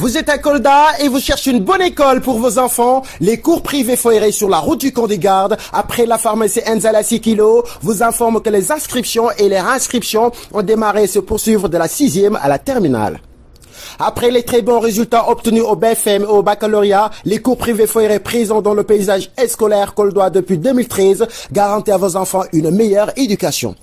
Vous êtes à Kolda et vous cherchez une bonne école pour vos enfants? Les cours privés Foiré sur la route du camp des gardes, après la pharmacie Enzala 6 kg, vous informe que les inscriptions et les réinscriptions ont démarré et se poursuivre de la 6e à la terminale. Après les très bons résultats obtenus au BFM et au baccalauréat, les cours privés Foiré présents dans le paysage scolaire coldois depuis 2013 garantissent à vos enfants une meilleure éducation.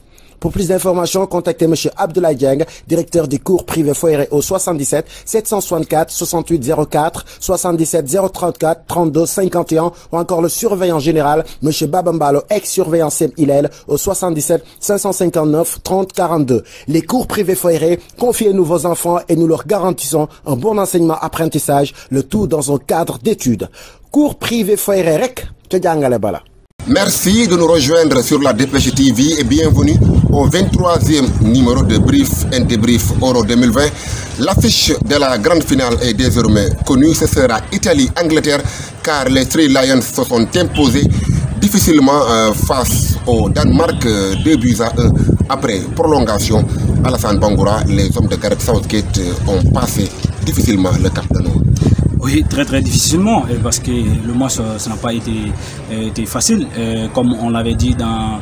Pour plus d'informations, contactez M. Abdoulaye Dieng, directeur des cours privés Foiré au 77 764 68 04, 77 034 32 51 ou encore le surveillant général M. Babambalo, ex-surveillant Sem Hillel au 77 559 30 42. Les cours privés Foiré, confiez-nous vos enfants et nous leur garantissons un bon enseignement-apprentissage, le tout dans un cadre d'études. Cours privés Foiré rek, te jangale bala. Merci de nous rejoindre sur la Dépêche TV et bienvenue au 23e numéro de Brief and Débrief Euro 2020. L'affiche de la grande finale est désormais connue, ce sera Italie-Angleterre car les Three Lions se sont imposés difficilement face au Danemark, 2-1 après prolongation. Alassane Bangoura, les hommes de Gareth Southgate ont passé difficilement le cap de nous. Oui, très difficilement, parce que le match ça n'a pas été facile. Comme on l'avait dit dans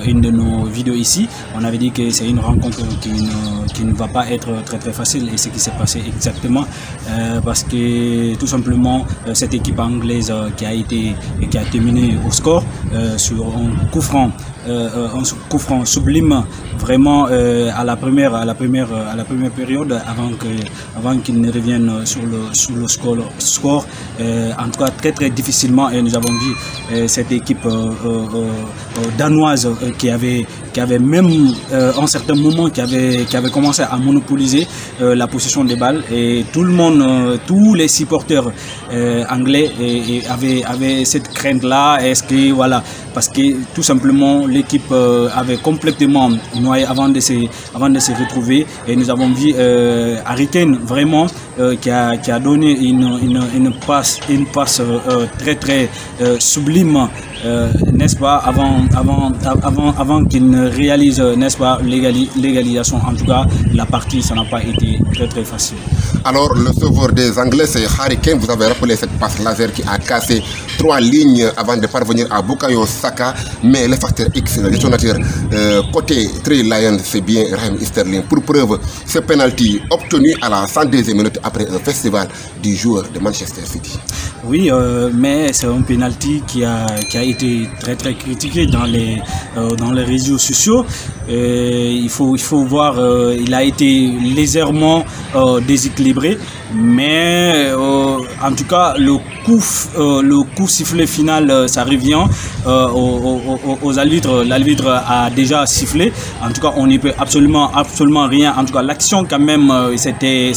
une de nos vidéos ici, on avait dit que c'est une rencontre qui ne va pas être très facile, et c'est ce qui s'est passé exactement, parce que tout simplement cette équipe anglaise qui a été menée au score sur un coup franc sublime, vraiment à la première période, avant qu'il ne revienne sur le score, en tout cas très difficilement, et nous avons vu cette équipe danoise qui avait même en certains moments qui avait commencé à monopoliser la possession des balles, et tout le monde, tous les supporters anglais avaient cette crainte là, est-ce que voilà, parce que tout simplement l'équipe avait complètement noyé avant de se retrouver, et nous avons vu Harry Kane vraiment qui a donné une passe très sublime, n'est-ce pas, avant qu'il ne réalise, n'est-ce pas, l'égalisation. En tout cas, la partie, ça n'a pas été très facile. Alors, le sauveur des Anglais, c'est Harry Kane. Vous avez rappelé cette passe laser qui a cassé 3 lignes avant de parvenir à Bukayo Saka. Mais le facteur X, le détonateur, côté Three Lions, c'est bien Raheem Sterling. Pour preuve, ce penalty obtenu à la 102e minute après un festival du joueur de Manchester City. Oui, mais c'est un penalty qui a été très critiqué dans les réseaux sociaux. Il faut voir, il a été légèrement déséquilibré, mais en tout cas le coup sifflé final, ça revient aux arbitres. L'arbitre a déjà sifflé. En tout cas, on n'y peut absolument rien. En tout cas, l'action quand même c'était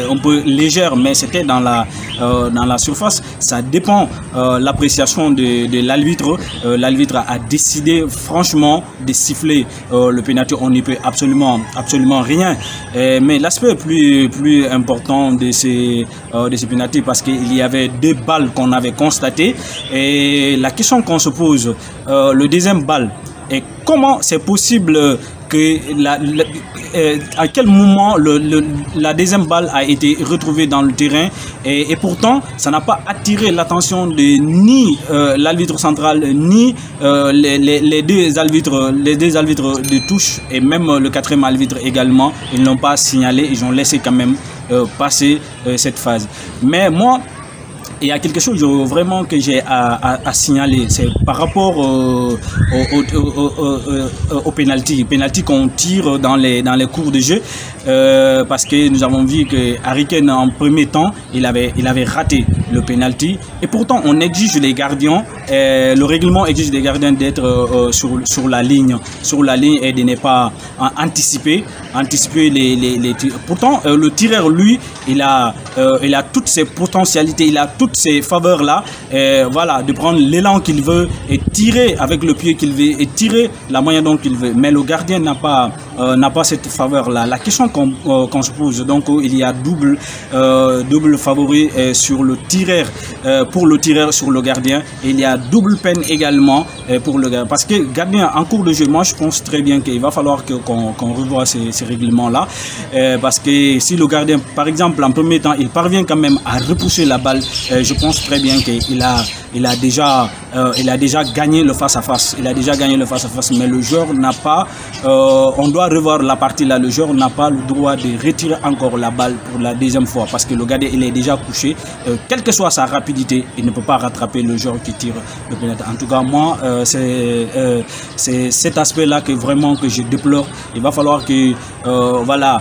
un peu légère, mais c'était dans la surface. Ça dépend l'appréciation de l'arbitre. L'arbitre a décidé franchement de siffler le penalty. On n'y peut absolument rien. Mais l'aspect plus important de ces penalty, parce qu'il y avait 2 balles qu'on avait constatées, et la question qu'on se pose, le deuxième balle, et comment c'est possible que à quel moment la deuxième balle a été retrouvée dans le terrain, et pourtant ça n'a pas attiré l'attention de ni l'arbitre central ni les deux arbitres de touche, et même le 4e arbitre également. Ils n'ont pas signalé, ils ont laissé quand même passer cette phase. Mais moi, il y a quelque chose vraiment que j'ai à signaler, c'est par rapport au penalty qu'on tire dans les cours de jeu, parce que nous avons vu que Harry Kane en premier temps il avait raté le penalty, et pourtant on exige les gardiens, le règlement exige des gardiens d'être sur la ligne et de ne pas anticiper les tirs. Pourtant le tireur, lui, il a toutes ses potentialités, il a toutes toutes ces faveurs-là, voilà, de prendre l'élan qu'il veut et tirer avec le pied qu'il veut et tirer la moyenne dont il veut. Mais le gardien n'a pas cette faveur-là. La question qu'on se pose, donc il y a double favori sur le tireur, pour le tireur sur le gardien, et il y a double peine également pour le gardien. Parce que gardien en cours de jeu, moi je pense très bien qu'il va falloir qu'on revoie ces règlements-là, parce que si le gardien, par exemple, en premier temps, il parvient quand même à repousser la balle, je pense très bien qu'il a déjà gagné le face-à-face. Il a déjà gagné le face-à-face, mais le joueur n'a pas, on doit revoir la partie là, le joueur n'a pas le droit de retirer encore la balle pour la deuxième fois, parce que le gardien il est déjà couché, quelle que soit sa rapidité, il ne peut pas rattraper le joueur qui tire le pénalty. En tout cas, moi, c'est cet aspect-là que vraiment que je déplore. Il va falloir que voilà,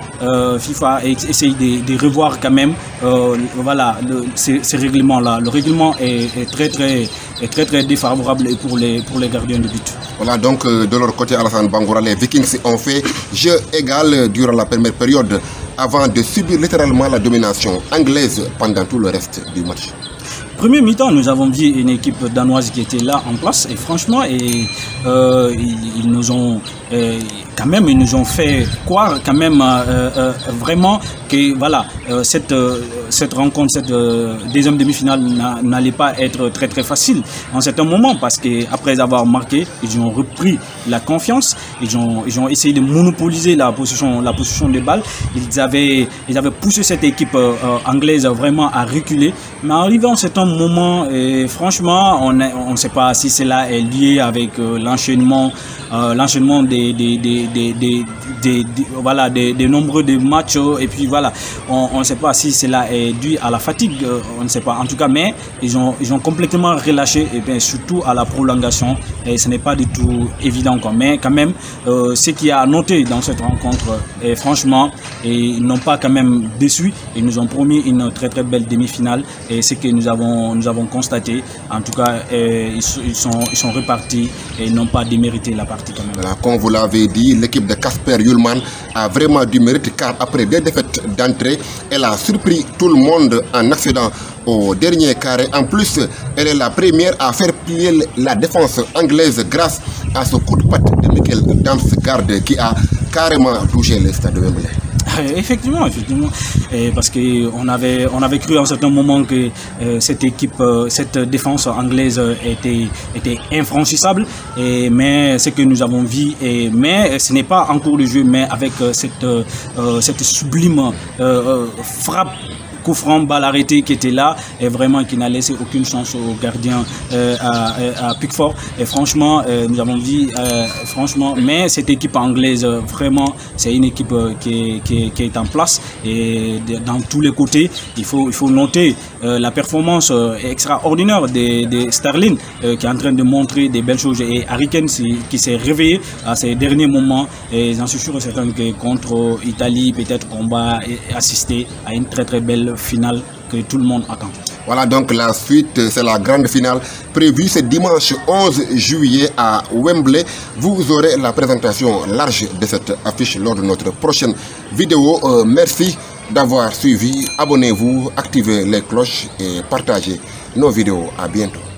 FIFA essaye de revoir quand même voilà, ces règlements-là. Le règlement est très défavorable pour les gardiens de but. Voilà, donc de leur côté, Alassane Bangoura, les Vikings ont fait jeu égal durant la première période avant de subir littéralement la domination anglaise pendant tout le reste du match. Premier mi-temps, nous avons vu une équipe danoise qui était là en place et franchement, ils nous ont quand même, ils nous ont fait croire quand même vraiment que voilà, cette rencontre, cette deuxième demi-finale n'allait pas être très facile en certain moment, parce qu'après avoir marqué, ils ont repris la confiance, ils ont essayé de monopoliser la possession des balles. Ils avaient poussé cette équipe anglaise vraiment à reculer, mais arrivé en certain moment, et franchement, on ne sait pas si cela est lié avec l'enchaînement des nombreux de matchs, et puis voilà, on ne sait pas si cela est dû à la fatigue, on ne sait pas en tout cas, mais ils ont complètement relâché, et bien surtout à la prolongation, et ce n'est pas du tout évident quoi. Mais quand même, ce qu'il y a à noter dans cette rencontre, et franchement, ils n'ont pas quand même déçu, ils nous ont promis une très belle demi-finale, et ce que nous avons constaté, en tout cas, ils sont repartis et ils n'ont pas démérité la partie quand même. Voilà, comme vous l'avez dit, l'équipe de Kasper Hjulmand a vraiment du mérite, car après 2 défaites d'entrée, elle a surpris tout le monde en accédant au dernier carré. En plus, elle est la première à faire plier la défense anglaise grâce à ce coup de patte de Mikkel Damsgaard qui a carrément touché le stade de Wembley. Effectivement, parce qu'on avait cru à un certain moment que cette défense anglaise était infranchissable, mais ce que nous avons vu, mais ce n'est pas en cours de jeu, mais avec cette sublime frappe, coup franc, balle arrêtée qui était là, et vraiment qui n'a laissé aucune chance au gardien à Pickford. Et franchement, nous avons dit, franchement, mais cette équipe anglaise, vraiment, c'est une équipe qui est en place, et dans tous les côtés, il faut noter la performance extraordinaire de Sterling, qui est en train de montrer des belles choses, et Harry Kane qui s'est réveillé à ces derniers moments, et j'en suis sûr et certain que contre Italie, peut-être qu'on va assister à une très belle finale que tout le monde attend. Voilà, donc la suite, c'est la grande finale prévue ce dimanche 11 juillet à Wembley. Vous aurez la présentation large de cette affiche lors de notre prochaine vidéo. Merci d'avoir suivi. Abonnez-vous, activez les cloches et partagez nos vidéos. À bientôt.